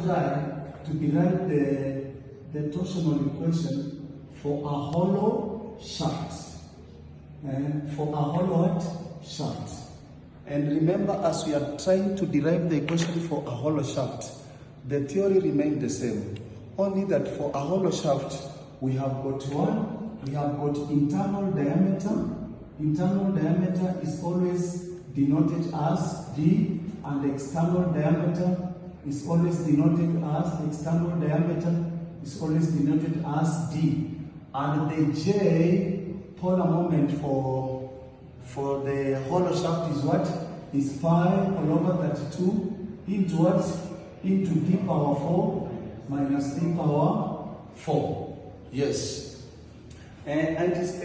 try to derive the torsional equation for a hollow shaft. For a hollow shaft. And remember, as we are trying to derive the equation for a hollow shaft, the theory remains the same. Only that for a hollow shaft, we have got internal diameter. Internal diameter is always denoted as D, and the external diameter is always denoted as D. And the J polar moment for the hollow shaft is what? Is pi all over 32 into what? Into d power 4 minus d power 4. Yes. And as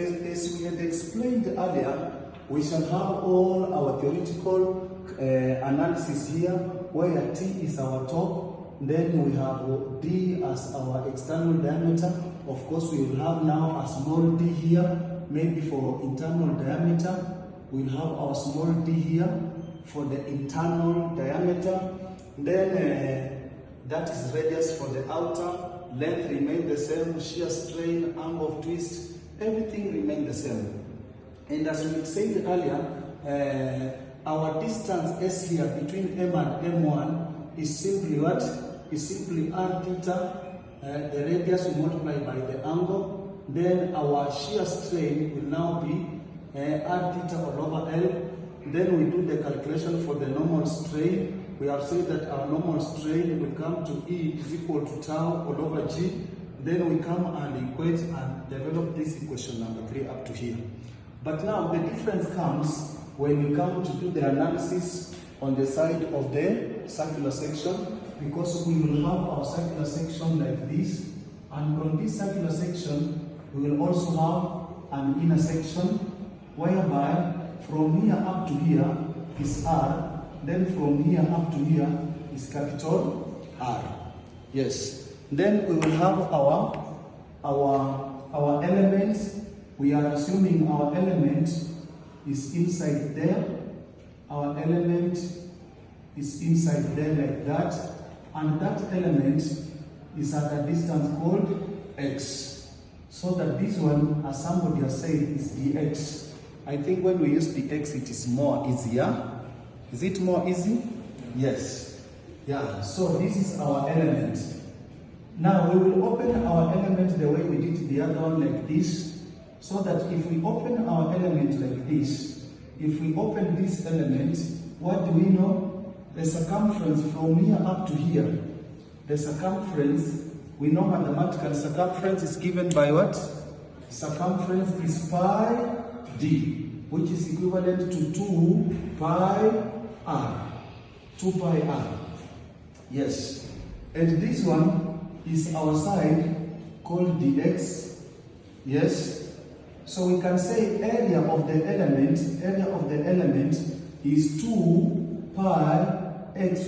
we had explained earlier, we shall have all our theoretical analysis here, where T is our top, then we have D as our external diameter. Of course, we will have now a small d here, maybe for internal diameter. We'll have our small d here for the internal diameter. Then that is radius for the outer. Length remains the same, shear strain, angle of twist, everything remains the same. And as we said earlier, our distance S here between M and M1 is simply what? Is simply r theta. The radius we multiply by the angle. Then our shear strain will now be r theta all over L. Then we do the calculation for the normal strain. We have said that our normal strain will come to E is equal to tau all over G. Then we come and equate and develop this equation number 3 up to here. But now the difference comes when we come to do the analysis on the side of the circular section, because we will have our circular section like this, and on this circular section we will also have an inner section whereby from here up to here is R, then from here up to here is capital R. Yes. Then we will have our elements. We are assuming our element is inside there. Our element is inside there like that, and that element is at a distance called x. So that this one, as somebody has said, is dx. I think when we use dx, it is more easier. Is it more easy? Yes. Yeah, so this is our element. Now we will open our element the way we did the other one, like this, so that if we open our element like this, if we open this element, what do we know? The circumference from here up to here, the circumference, we know mathematical circumference is given by what? Circumference is pi d, which is equivalent to 2 pi r. 2 pi r. Yes. And this one is our side called dx. Yes. So we can say area of the element is 2 pi x.